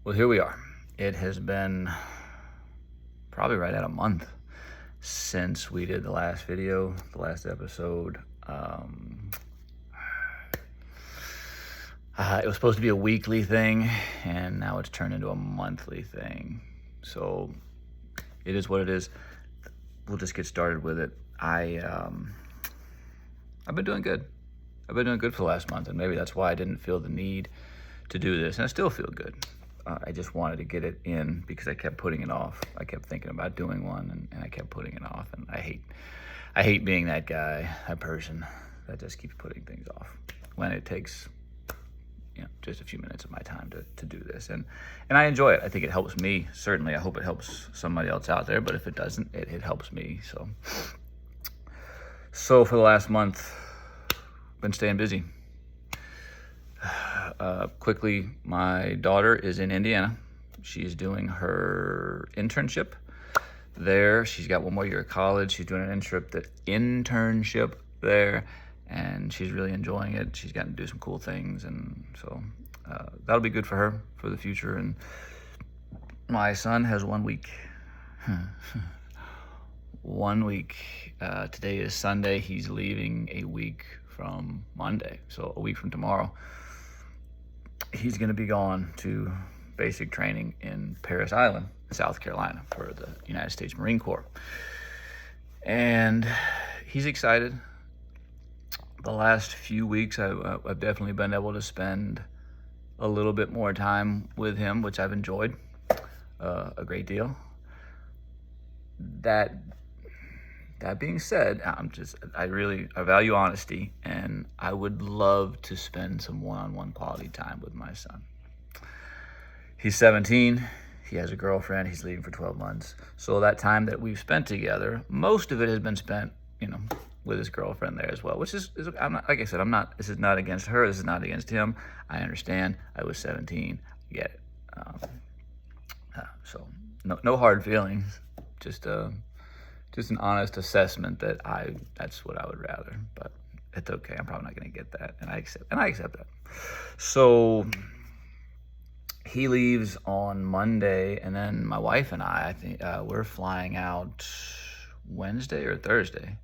Well, here we are. It has been probably right at a month since we did the last video, the last episode. It was supposed to be a weekly thing, and now it's turned into a monthly thing. So it is what it is. We'll just get started with it. I've been doing good. I've been doing good for the last month, and maybe that's why I didn't feel the need to do this, and I still feel good. I just wanted to get it in because I kept putting it off. I kept thinking about doing one, and I kept putting it off. And I hate being that guy, that person that just keeps putting things off when it takes, just a few minutes of my time to do this. And I enjoy it. I think it helps me. Certainly, I hope it helps somebody else out there. But if it doesn't, it helps me. So for the last month, been staying busy. Quickly, my daughter is in Indiana. She's doing her internship there. She's got one more year of college. She's doing an internship there, and she's really enjoying it. She's gotten to do some cool things, and so that'll be good for her for the future. And my son has 1 week. 1 week. Today is Sunday. He's leaving a week from Monday, so a week from tomorrow. He's going to be gone to basic training in Parris Island, South Carolina, for the United States Marine Corps. And he's excited. The last few weeks, I've definitely been able to spend a little bit more time with him, which I've enjoyed a great deal. That being said, I value honesty, and I would love to spend some one-on-one quality time with my son. He's 17. He has a girlfriend. He's leaving for 12 months. So that time that we've spent together, most of it has been spent, with his girlfriend there as well, which is I'm not, like I said, this is not against her. This is not against him. I understand. I was 17. I get it. So no hard feelings. Just an honest assessment that that's what I would rather, but it's okay. I'm probably not going to get that, and I accept that. So he leaves on Monday, and then my wife and I think we're flying out Wednesday or Thursday,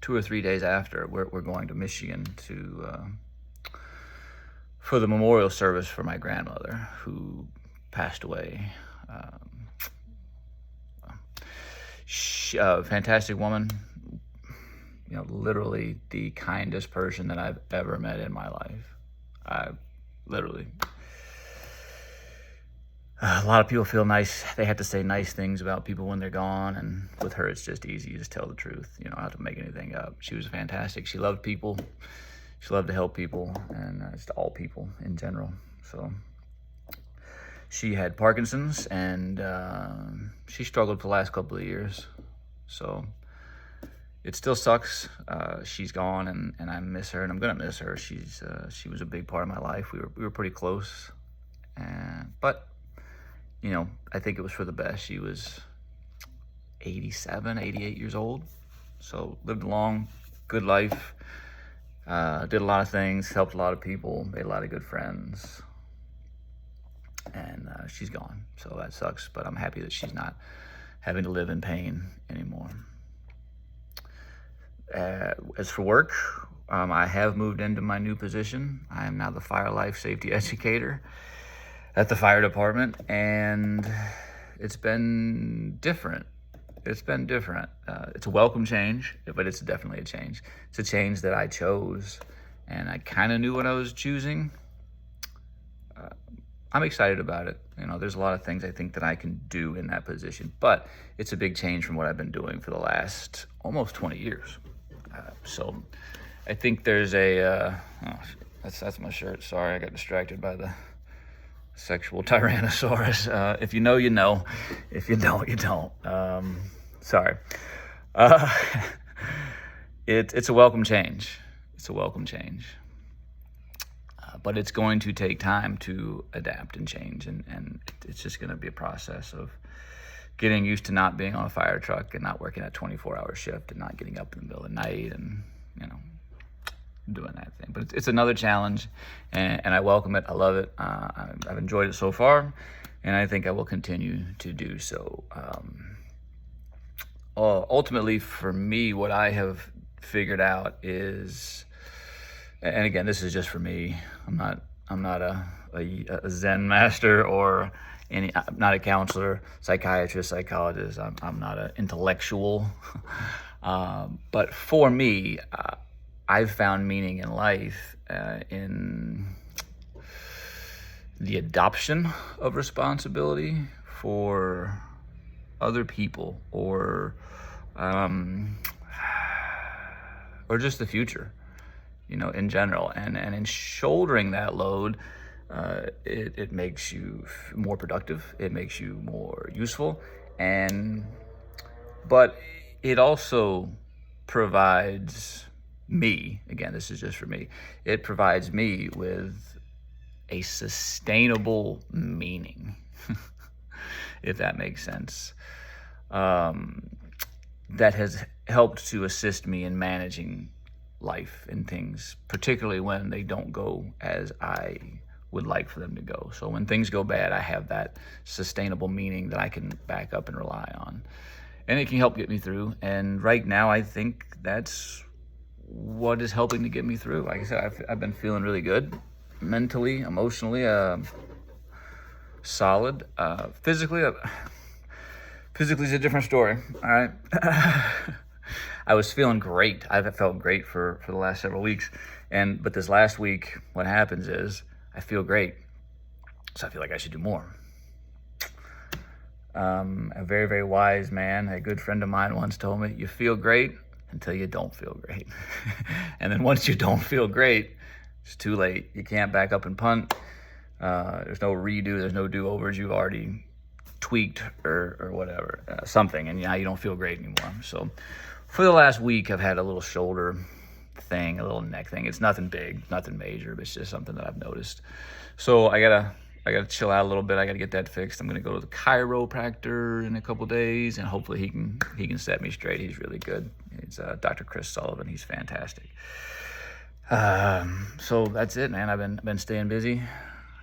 2 or 3 days after. We're going to Michigan for the memorial service for my grandmother who passed away. Fantastic woman, literally the kindest person that I've ever met in my life. A lot of people feel nice. They have to say nice things about people when they're gone, and with her, it's just easy. You just tell the truth. You don't have to make anything up. She was fantastic. She loved people. She loved to help people, and just all people in general. So she had Parkinson's, and she struggled for the last couple of years. So it still sucks. She's gone, and I miss her, and I'm gonna miss her. She was a big part of my life. We were pretty close, but I think it was for the best. She was 87, 88 years old, so lived a long, good life. Did a lot of things, helped a lot of people, made a lot of good friends. And she's gone, so that sucks, but I'm happy that she's not having to live in pain anymore. As for work, I have moved into my new position. I am now the fire life safety educator at the fire department, and it's been different. It's a welcome change, but it's definitely a change. It's a change that I chose, and I kind of knew what I was choosing. I'm excited about it. There's a lot of things I think that I can do in that position, but it's a big change from what I've been doing for the last almost 20 years. So I think there's that's my shirt. Sorry, I got distracted by the sexual Tyrannosaurus. If you know, you know. If you don't, you don't. Sorry. It's a welcome change. But it's going to take time to adapt and change, and it's just going to be a process of getting used to not being on a fire truck and not working a 24-hour shift and not getting up in the middle of the night and doing that thing. But it's another challenge, and I welcome it. I love it. I've enjoyed it so far, and I think I will continue to do so. Ultimately, for me, what I have figured out is, and again, this is just for me. I'm not a Zen master or I'm not a counselor, psychiatrist, psychologist. I'm not an intellectual. But for me, I've found meaning in life in the adoption of responsibility for other people, or just the future, in general, and in shouldering that load. It makes you more productive. It makes you more useful, but it also provides me. Again, this is just for me. It provides me with a sustainable meaning, if that makes sense. That has helped to assist me in managing life and things, particularly when they don't go as I would like for them to go. So when things go bad, I have that sustainable meaning that I can back up and rely on. And it can help get me through. And right now, I think that's what is helping to get me through. Like I said, I've been feeling really good, mentally, emotionally, solid. Physically is a different story. All right. I was feeling great. I've felt great for the last several weeks. But this last week, what happens is I feel great. So I feel like I should do more. A very, very wise man, a good friend of mine once told me, you feel great until you don't feel great. And then once you don't feel great, it's too late. You can't back up and punt. There's no redo. There's no do-overs. You've already tweaked or whatever, something, and now you don't feel great anymore. So for the last week, I've had a little shoulder thing, a little neck thing. It's nothing big, nothing major, but it's just something that I've noticed. So I gotta chill out a little bit. I gotta get that fixed. I'm gonna go to the chiropractor in a couple days, and hopefully he can set me straight. He's really good. It's Dr. Chris Sullivan. He's fantastic. So that's it, man. I've been staying busy.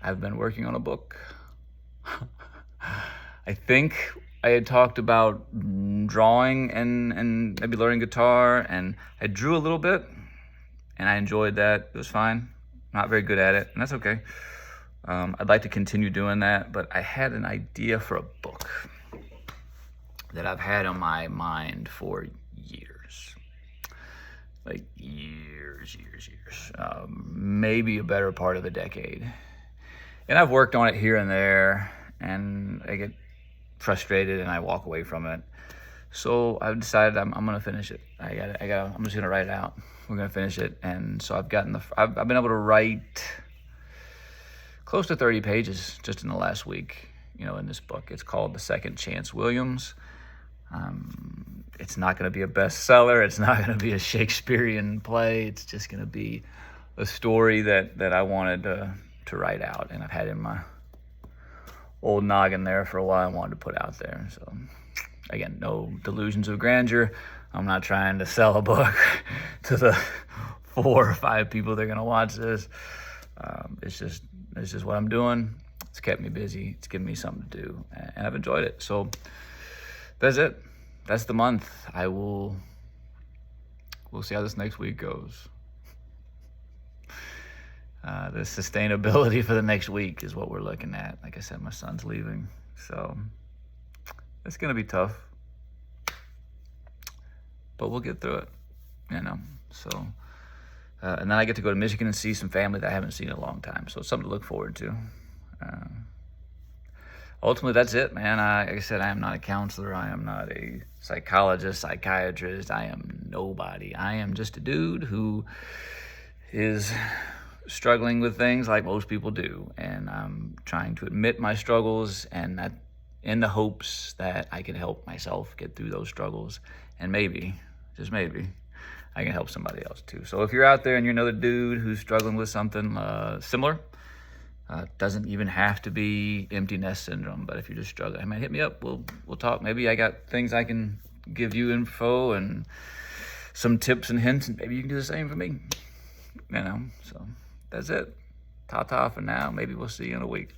I've been working on a book. I think I had talked about drawing and maybe learning guitar, and I drew a little bit, and I enjoyed that. It was fine. Not very good at it, and that's okay. I'd like to continue doing that, but I had an idea for a book that I've had on my mind for years. Like years. Maybe a better part of a decade. And I've worked on it here and there, and I get frustrated and I walk away from it. So I've decided I'm gonna finish it. I'm just gonna write it out. We're gonna finish it. And so I've been able to write close to 30 pages just in the last week, in this book. It's called The Second Chance Williams. It's not gonna be a bestseller. It's not gonna be a Shakespearean play. It's just gonna be a story that I wanted to write out, and I've had in my old noggin there for a while. I wanted to put out there. So again, no delusions of grandeur. I'm not trying to sell a book to the 4 or 5 people that are going to watch this. It's just what I'm doing. It's kept me busy. It's given me something to do, and I've enjoyed it. So that's it. That's the month. We'll see how this next week goes. The sustainability for the next week is what we're looking at. Like I said, my son's leaving, so it's going to be tough, but we'll get through it, So, and then I get to go to Michigan and see some family that I haven't seen in a long time, so it's something to look forward to. Ultimately, that's it, man. Like I said, I am not a counselor. I am not a psychologist, psychiatrist. I am nobody. I am just a dude who is struggling with things like most people do, and I'm trying to admit my struggles, and that in the hopes that I can help myself get through those struggles, and maybe, just maybe, I can help somebody else too. So if you're out there and you're another dude who's struggling with something similar, doesn't even have to be empty nest syndrome, but if you're just struggling, hit me up. We'll talk. Maybe I got things I can give you info and some tips and hints, and maybe you can do the same for me. So that's it. Ta-ta for now. Maybe we'll see you in a week.